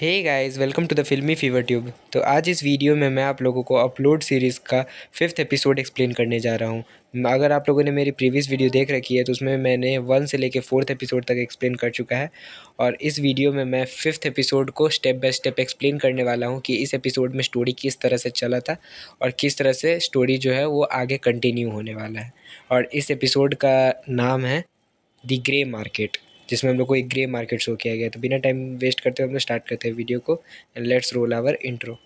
Hey guys, welcome to the Filmy Fever Tube. तो आज इस वीडियो में मैं आप लोगों को अपलोड सीरीज़ का 5th एपिसोड एक्सप्लेन करने जा रहा हूँ। अगर आप लोगों ने मेरी प्रीवियस वीडियो देख रखी है तो उसमें मैंने 1 से लेके 4th एपिसोड तक एक्सप्लेन कर चुका है। और इस वीडियो में मैं 5th एपिसोड को स्टेप बाय स्टेप एक्सप्लेन करने वाला हूँ कि इस एपिसोड में स्टोरी किस तरह से चला था और किस तरह से स्टोरी जो है वो आगे कंटिन्यू होने वाला है। और इस एपिसोड का नाम है द ग्रे मार्केट, जिसमें हम लोग को एक ग्रे मार्केट शो किया गया है। तो बिना टाइम वेस्ट करते हुए हम लोग स्टार्ट करते हैं वीडियो को and let's roll our intro.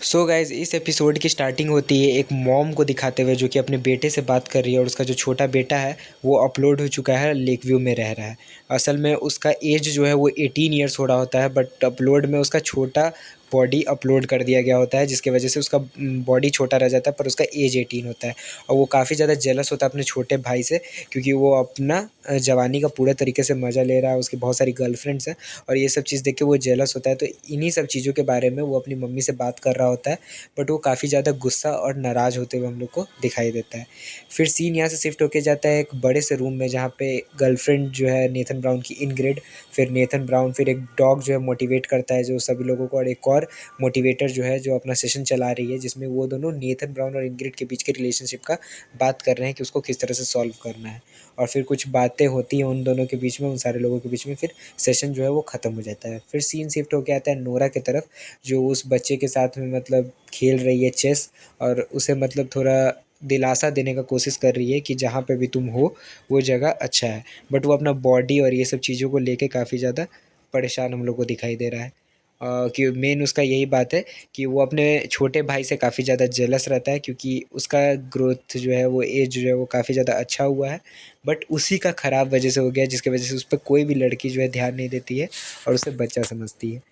So guys, इस एपिसोड की स्टार्टिंग होती है एक मॉम को दिखाते हुए जो कि अपने बेटे से बात कर रही है। और उसका जो छोटा बेटा है वो अपलोड हो चुका है, लेक व्यू में रह रहा है। असल में उसका एज जो है वो 18 ईयर्स हो रहा होता है, बट अपलोड में उसका छोटा बॉडी अपलोड कर दिया गया होता है, जिसकी वजह से उसका बॉडी छोटा रह जाता है पर उसका एज 18 होता है। और वो काफ़ी ज़्यादा जेलस होता है अपने छोटे भाई से, क्योंकि वो अपना जवानी का पूरे तरीके से मज़ा ले रहा है। उसकी बहुत सारी गर्लफ्रेंड्स हैं और ये सब चीज़ देख के वो जेलस होता है। तो इन्हीं सब चीज़ों के बारे में वो अपनी मम्मी से बात कर रहा होता है, बट वो काफ़ी ज़्यादा गुस्सा और नाराज़ होते हुए हम लोग को दिखाई देता है। फिर सीन यहाँ से शिफ्ट होके जाता है एक बड़े से रूम में, जहाँ पे गर्लफ्रेंड जो है नेथन ब्राउन की इनग्रिड, फिर नेथन ब्राउन, फिर एक डॉग जो है मोटिवेट करता है जो सभी लोगों को, और एक और मोटिवेटर जो है जो अपना सेशन चला रही है, जिसमें वो दोनों नेथन ब्राउन और इनग्रिड के बीच के रिलेशनशिप का बात कर रहे हैं कि उसको किस तरह से सॉल्व करना है। और फिर कुछ बातें होती हैं उन दोनों के बीच में, उन सारे लोगों के बीच में। फिर सेशन जो है वो ख़त्म हो जाता है। फिर सीन शिफ्ट होके आता है नोरा की तरफ, जो उस बच्चे के साथ में मतलब खेल रही है चेस, और उसे मतलब थोड़ा दिलासा देने का कोशिश कर रही है कि जहाँ पे भी तुम हो वो जगह अच्छा है। बट वो अपना बॉडी और ये सब चीज़ों को लेके काफ़ी ज़्यादा परेशान हम लोग को दिखाई दे रहा है। कि मेन उसका यही बात है कि वो अपने छोटे भाई से काफ़ी ज़्यादा जेलस रहता है, क्योंकि उसका ग्रोथ जो है वो एज जो है वो काफ़ी ज़्यादा अच्छा हुआ है, बट उसी का ख़राब वजह से हो गया, जिसकी वजह से उस पर कोई भी लड़की जो है ध्यान नहीं देती है और उसे बच्चा समझती है।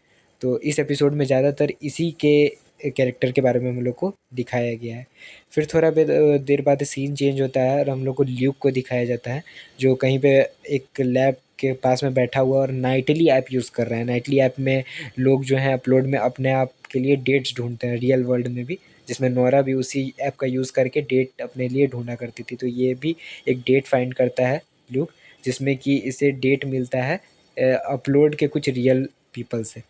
तो इस एपिसोड में ज़्यादातर इसी के कैरेक्टर के बारे में हम लोग को दिखाया गया है। फिर थोड़ा देर बाद सीन चेंज होता है और हम लोग को ल्यूक को दिखाया जाता है, जो कहीं पे एक लैब के पास में बैठा हुआ और नाइटली ऐप यूज़ कर रहा है। नाइटली ऐप में लोग जो हैं अपलोड में अपने आप के लिए डेट्स ढूंढते हैं, रियल वर्ल्ड में भी, जिसमें नोरा भी उसी ऐप का यूज़ करके डेट अपने लिए ढूंढा करती थी। तो ये भी एक डेट फाइंड करता है ल्यूक, जिसमें कि इसे डेट मिलता है अपलोड के कुछ रियल पीपल से।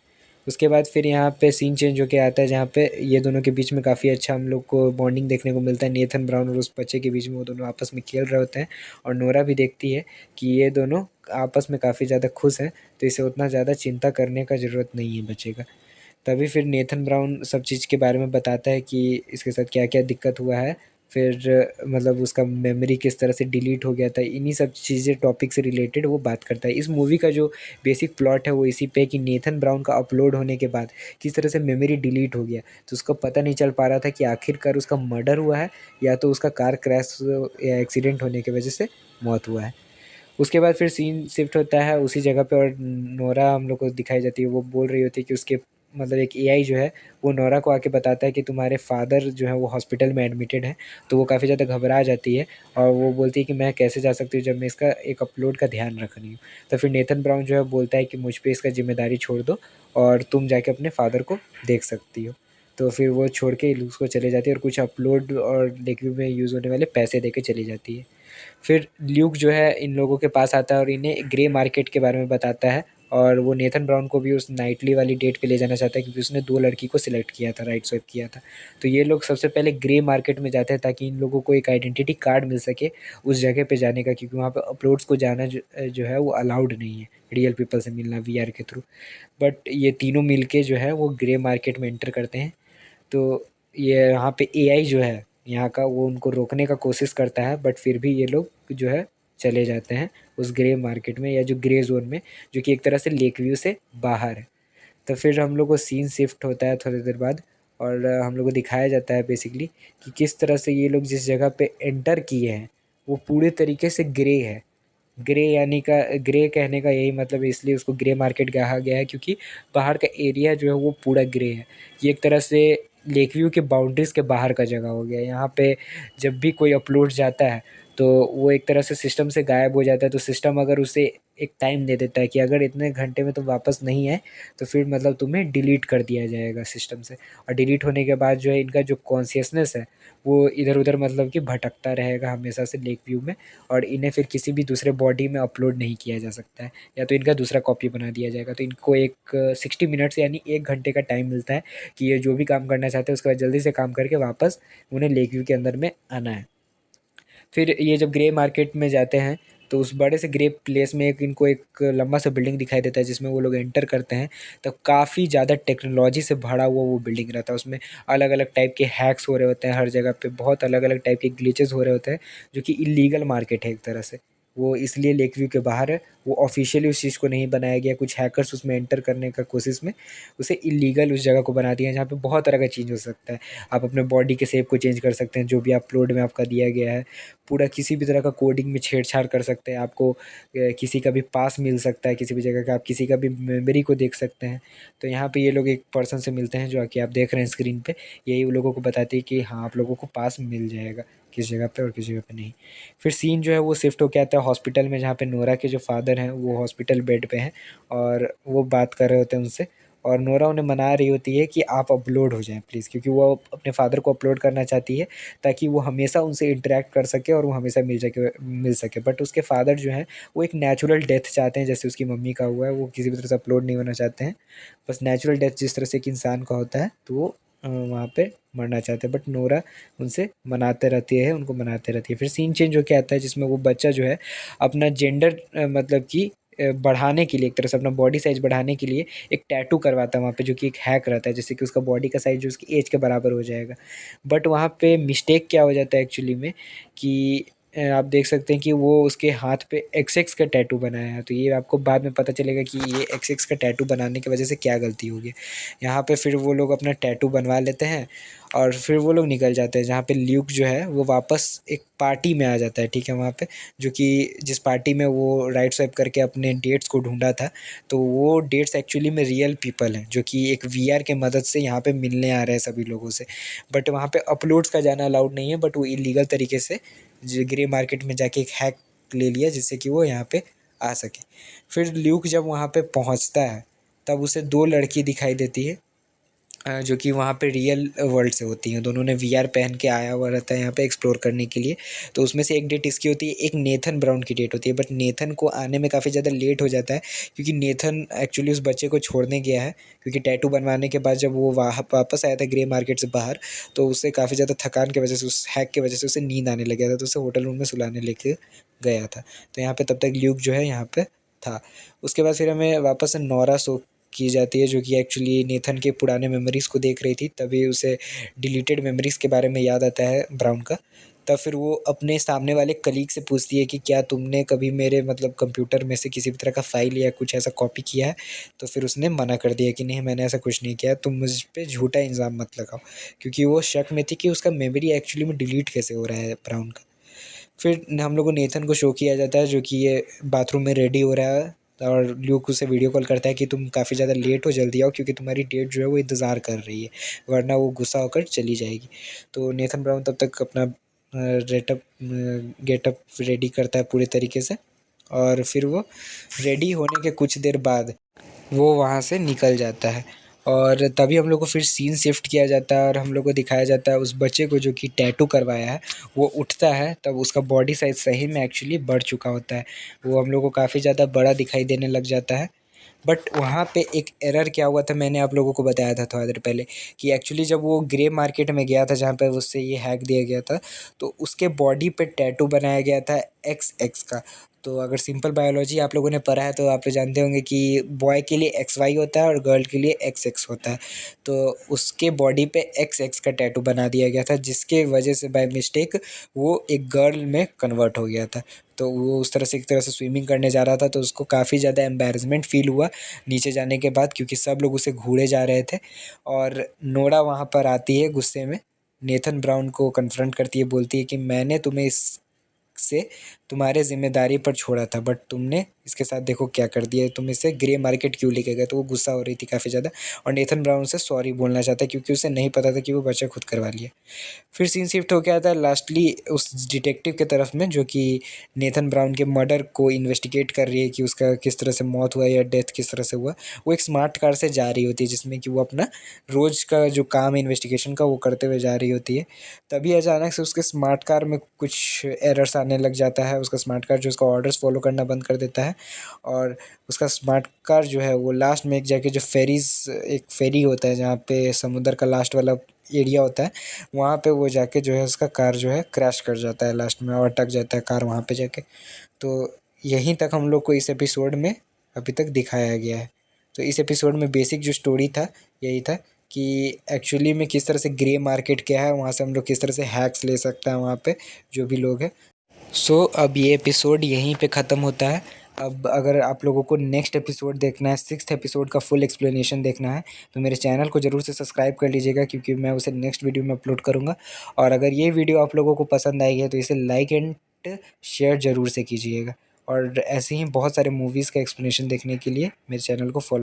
उसके बाद फिर यहाँ पे सीन चेंज होके आता है, जहाँ पे ये दोनों के बीच में काफ़ी अच्छा हम लोग को बॉन्डिंग देखने को मिलता है। नेथन ब्राउन और उस बच्चे के बीच में वो दोनों आपस में खेल रहे होते हैं, और नोरा भी देखती है कि ये दोनों आपस में काफ़ी ज़्यादा खुश हैं, तो इसे उतना ज़्यादा चिंता करने का ज़रूरत नहीं है बच्चे का। तभी फिर नेथन ब्राउन सब चीज़ के बारे में बताता है कि इसके साथ क्या-क्या दिक्कत हुआ है। फिर मतलब उसका मेमोरी किस तरह से डिलीट हो गया था, इन्हीं सब चीज़ें टॉपिक से रिलेटेड वो बात करता है। इस मूवी का जो बेसिक प्लॉट है वो इसी पे कि नेथन ब्राउन का अपलोड होने के बाद किस तरह से मेमोरी डिलीट हो गया, तो उसको पता नहीं चल पा रहा था कि आखिरकार उसका मर्डर हुआ है या तो उसका कार क्रैश या एक्सीडेंट होने की वजह से मौत हुआ है। उसके बाद फिर सीन शिफ्ट होता है उसी जगह पे, और नोरा हम लोग को दिखाई जाती है। वो बोल रही होती है कि उसके मतलब एक एआई जो है वो नोरा को आके बताता है कि तुम्हारे फादर जो है वो हॉस्पिटल में एडमिटेड हैं। तो वो काफ़ी ज़्यादा घबरा जाती है और वो बोलती है कि मैं कैसे जा सकती हूँ जब मैं इसका एक अपलोड का ध्यान रख रही हूँ। तो फिर नेथन ब्राउन जो है बोलता है कि मुझ पे इसका ज़िम्मेदारी छोड़ दो और तुम जाके अपने फादर को देख सकती हो। तो फिर वो छोड़ के उसको चले जाती है और कुछ अपलोड और लेक्यू में यूज़ होने वाले पैसे दे के चली जाती है। फिर ल्यूक जो है इन लोगों के पास आता है और इन्हें ग्रे मार्केट के बारे में बताता है, और वो नेथन ब्राउन को भी उस नाइटली वाली डेट पे ले जाना चाहता है, क्योंकि उसने 2 लड़की को सिलेक्ट किया था, राइट स्वाइप किया था। तो ये लोग सबसे पहले ग्रे मार्केट में जाते हैं ताकि इन लोगों को एक आइडेंटिटी कार्ड मिल सके उस जगह पे जाने का, क्योंकि वहाँ पे अपलोड्स को जाना जो है वो अलाउड नहीं है, रियल पीपल से मिलना वीआर के थ्रू। बट ये तीनों मिलके जो है वो ग्रे मार्केट में एंटर करते हैं। तो ये यहाँ पे एआई जो है यहाँ का वो उनको रोकने का कोशिश करता है, बट फिर भी ये लोग जो है चले जाते हैं उस ग्रे मार्केट में, या जो ग्रे जोन में, जो कि एक तरह से लेक व्यू से बाहर है। तो फिर हम लोग को सीन शिफ्ट होता है थोड़ी देर बाद, और हम लोग को दिखाया जाता है बेसिकली कि किस तरह से ये लोग जिस जगह पे एंटर किए हैं वो पूरे तरीके से ग्रे है। ग्रे यानी का ग्रे कहने का यही मतलब है, इसलिए उसको ग्रे मार्केट कहा गया है, क्योंकि बाहर का एरिया जो है वो पूरा ग्रे है। ये एक तरह से लेक व्यू के बाउंड्रीज़ के बाहर का जगह हो गया है। यहाँ पे जब भी कोई अपलोड जाता है तो वो एक तरह से सिस्टम से गायब हो जाता है। तो सिस्टम अगर उसे एक टाइम दे देता है कि अगर इतने घंटे में तुम वापस नहीं आए तो फिर मतलब तुम्हें डिलीट कर दिया जाएगा सिस्टम से। और डिलीट होने के बाद जो है इनका जो कॉन्शियसनेस है वो इधर उधर मतलब कि भटकता रहेगा हमेशा से लेक व्यू में, और इन्हें फिर किसी भी दूसरे बॉडी में अपलोड नहीं किया जा सकता है, या तो इनका दूसरा कॉपी बना दिया जाएगा। तो इनको एक 60 मिनट्स यानी 1 घंटे का टाइम मिलता है कि ये जो भी काम करना चाहते हैं उसके बाद जल्दी से काम करके वापस उन्हें लेक व्यू के अंदर में आना है। फिर ये जब ग्रे मार्केट में जाते हैं तो उस बड़े से ग्रे प्लेस में एक इनको एक लंबा सा बिल्डिंग दिखाई देता है जिसमें वो लोग एंटर करते हैं। तब काफ़ी ज़्यादा टेक्नोलॉजी से भरा हुआ वो बिल्डिंग रहता है। उसमें अलग अलग टाइप के हैक्स हो रहे होते हैं, हर जगह पे बहुत अलग अलग टाइप के ग्लिचेस हो रहे होते हैं, जो कि इलीगल मार्केट है एक तरह से। वो इसलिए लेक व्यू के बाहर है, वो ऑफिशियली उस चीज़ को नहीं बनाया गया। कुछ हैकर्स उसमें एंटर करने का कोशिश में उसे इलीगल उस जगह को बना दिया है, जहाँ पे बहुत तरह का चीज़ हो सकता है। आप अपने बॉडी के शेप को चेंज कर सकते हैं जो भी अपलोड में आपका दिया गया है। पूरा किसी भी तरह का कोडिंग में छेड़छाड़ कर सकते हैं। आपको किसी का भी पास मिल सकता है किसी भी जगह का, आप किसी का भी मेमोरी को देख सकते हैं। तो यहाँ पे ये लोग एक पर्सन से मिलते हैं जो कि आप देख रहे हैं स्क्रीन पे। यही उन लोगों को बताती है कि हाँ आप लोगों को पास मिल जाएगा किस जगह पे और किस जगह पे नहीं। फिर सीन जो है वो शिफ्ट होके आता है हॉस्पिटल में, जहाँ पे नोरा के जो फादर हैं वो हॉस्पिटल बेड पे हैं और वो बात कर रहे होते हैं उनसे। और नोरा उन्हें मना रही होती है कि आप अपलोड हो जाएं प्लीज़, क्योंकि वो अपने फादर को अपलोड करना चाहती है ताकि वो हमेशा उनसे इंटरेक्ट कर सके और वो हमेशा मिल सके। बट उसके फादर जो हैं वो एक नेचुरल डेथ चाहते हैं, जैसे उसकी मम्मी का हुआ है। वो किसी भी तरह से अपलोड नहीं होना चाहते हैं, बस नेचुरल डेथ जिस तरह से एक इंसान का होता है तो वो वहाँ पे मरना चाहते हैं। बट नोरा उनसे मनाते रहती है, उनको मनाते रहती है। फिर सीन चेंज होके आता है जिसमें वो बच्चा जो है अपना जेंडर मतलब कि बढ़ाने के लिए, एक तरह से अपना बॉडी साइज़ बढ़ाने के लिए एक टैटू करवाता है वहाँ पे, जो कि एक हैक रहता है जिससे कि उसका बॉडी का साइज़ जो उसकी एज के बराबर हो जाएगा। बट वहाँ पे मिस्टेक क्या हो जाता है एक्चुअली में कि आप देख सकते हैं कि वो उसके हाथ पे एक्स का टैटू बनाया है। तो ये आपको बाद में पता चलेगा कि ये एक्स का टैटू बनाने की वजह से क्या गलती होगी। यहाँ पे फिर वो लोग अपना टैटू बनवा लेते हैं और फिर वो लोग निकल जाते हैं, जहाँ पे ल्यूक जो है वो वापस एक पार्टी में आ जाता है, ठीक है, वहाँ पे जो कि जिस पार्टी में वो राइट स्वाइप करके अपने डेट्स को ढूंढा था। तो वो डेट्स एक्चुअली में रियल पीपल हैं जो कि एक वीआर के मदद से यहाँ पे मिलने आ रहे हैं सभी लोगों से। बट वहाँ पे अपलोड्स का जाना अलाउड नहीं है, बट वो इलीगल तरीके से जो ग्रे मार्केट में जाके एक हैक ले लिया जिससे कि वो यहाँ पे आ सके। फिर ल्यूक जब वहाँ पे पहुँचता है तब उसे दो लड़की दिखाई देती है जो कि वहाँ पे रियल वर्ल्ड से होती हैं। दोनों ने वीआर पहन के आया हुआ रहता है यहाँ पे एक्सप्लोर करने के लिए। तो उसमें से एक डेट इसकी होती है, एक नेथन ब्राउन की डेट होती है। बट नेथन को आने में काफ़ी ज़्यादा लेट हो जाता है क्योंकि नेथन एक्चुअली उस बच्चे को छोड़ने गया है, क्योंकि टैटू बनवाने के बाद जब वो वापस आया था ग्रे मार्केट से बाहर तो उससे काफ़ी ज़्यादा थकान की वजह से, उस हैक की वजह से उसे नींद आने लग गया था। तो उसे होटल रूम में सुलाने लेके गया था। तो यहाँ पे तब तक ल्यूक जो है यहाँ पे था। उसके बाद फिर हमें वापस से नोरा शो की जाती है जो कि एक्चुअली नेथन के पुराने मेमोरीज़ को देख रही थी। तभी उसे डिलीटेड मेमोरीज़ के बारे में याद आता है ब्राउन का। तब फिर वो अपने सामने वाले कलीग से पूछती है कि क्या तुमने कभी मेरे मतलब कंप्यूटर में से किसी भी तरह का फ़ाइल या कुछ ऐसा कॉपी किया है। तो फिर उसने मना कर दिया कि नहीं मैंने ऐसा कुछ नहीं किया, तुम मुझ पे झूठा इल्ज़ाम मत लगाओ, क्योंकि वो शक में थी कि उसका मेमोरी एक्चुअली में डिलीट कैसे हो रहा है ब्राउन का। फिर हम लोग को नेथन को शो किया जाता है जो कि ये बाथरूम में रेडी हो रहा है और ल्यूक उसे वीडियो कॉल करता है कि तुम काफ़ी ज़्यादा लेट हो, जल्दी आओ क्योंकि तुम्हारी डेट जो है वो इंतज़ार कर रही है, वरना वो गुस्सा होकर चली जाएगी। तो नेथन ब्राउन तब तक अपना रेटअप गेटअप रेडी करता है पूरे तरीके से, और फिर वो रेडी होने के कुछ देर बाद वो वहाँ से निकल जाता है। और तभी हम लोग को फिर सीन शिफ्ट किया जाता है और हम लोग को दिखाया जाता है उस बच्चे को जो कि टैटू करवाया है। वो उठता है तब उसका बॉडी साइज़ सही में एक्चुअली बढ़ चुका होता है। वो हम लोग को काफ़ी ज़्यादा बड़ा दिखाई देने लग जाता है। बट वहाँ पे एक एरर क्या हुआ था, मैंने आप लोगों को बताया था थोड़ा देर पहले कि एक्चुअली जब वो ग्रे मार्केट में गया था जहाँ पे उससे ये हैक दिया गया था, तो उसके बॉडी पे टैटू बनाया गया था एक्स का। तो अगर सिंपल बायोलॉजी आप लोगों ने पढ़ा है तो आप लोग जानते होंगे कि बॉय के लिए XY होता है और गर्ल के लिए XX होता है। तो उसके बॉडी पे XX का टैटू बना दिया गया था जिसके वजह से बाय मिस्टेक वो एक गर्ल में कन्वर्ट हो गया था। तो वो उस तरह से एक तरह से स्विमिंग करने जा रहा था तो उसको काफ़ी ज़्यादा एम्बैरेसमेंट फ़ील हुआ नीचे जाने के बाद, क्योंकि सब लोग उसे घूरे जा रहे थे। और नोरा वहाँ पर आती है गुस्से में, नेथन ब्राउन को कन्फ्रंट करती है, बोलती है कि मैंने तुम्हें इस से तुम्हारे ज़िम्मेदारी पर छोड़ा था, बट तुमने इसके साथ देखो क्या कर दिया, तुम इसे ग्रे मार्केट क्यों लेके गए। तो वो गुस्सा हो रही थी काफ़ी ज़्यादा और नेथन ब्राउन से सॉरी बोलना चाहता है क्योंकि उसे नहीं पता था कि वो बच्चा खुद करवा लिया। फिर सीन शिफ्ट हो गया था लास्टली उस डिटेक्टिव के तरफ में जो कि नेथन ब्राउन के मर्डर को इन्वेस्टिगेट कर रही है कि उसका किस तरह से मौत हुआ या डेथ किस तरह से हुआ। वो एक स्मार्ट कार से जा रही होती है जिसमें कि वो अपना रोज़ का जो काम है इन्वेस्टिगेशन का वो करते हुए जा रही होती है। तभी अचानक से उसके स्मार्ट कार में कुछ एरर्स आने लग जाता है। उसका स्मार्ट कार जो उसका ऑर्डर्स फॉलो करना बंद कर देता है और उसका स्मार्ट कार जो है वो लास्ट में एक जाके जो एक फेरी होता है जहाँ पे समुद्र का लास्ट वाला एरिया होता है, वहाँ पे वो जाके जो है उसका कार जो है क्रैश कर जाता है लास्ट में और अटक जाता है कार वहाँ पे जाके। तो यहीं तक हम लोग को इस एपिसोड में अभी तक दिखाया गया है। तो इस एपिसोड में बेसिक जो स्टोरी था यही था कि एक्चुअली में किस तरह से ग्रे मार्केट क्या है, वहाँ से हम लोग किस तरह से हैक्स ले सकते हैं वहाँ पे जो भी लोग हैं। सो अब ये एपिसोड यहीं पे ख़त्म होता है। अब अगर आप लोगों को नेक्स्ट एपिसोड देखना है, 6th एपिसोड का फुल एक्सप्लेनेशन देखना है, तो मेरे चैनल को ज़रूर से सब्सक्राइब कर लीजिएगा क्योंकि मैं उसे नेक्स्ट वीडियो में अपलोड करूँगा। और अगर ये वीडियो आप लोगों को पसंद आई है तो इसे लाइक एंड शेयर ज़रूर से कीजिएगा और ऐसे ही बहुत सारे मूवीज़ का एक्सप्लेनेशन देखने के लिए मेरे चैनल को फॉलो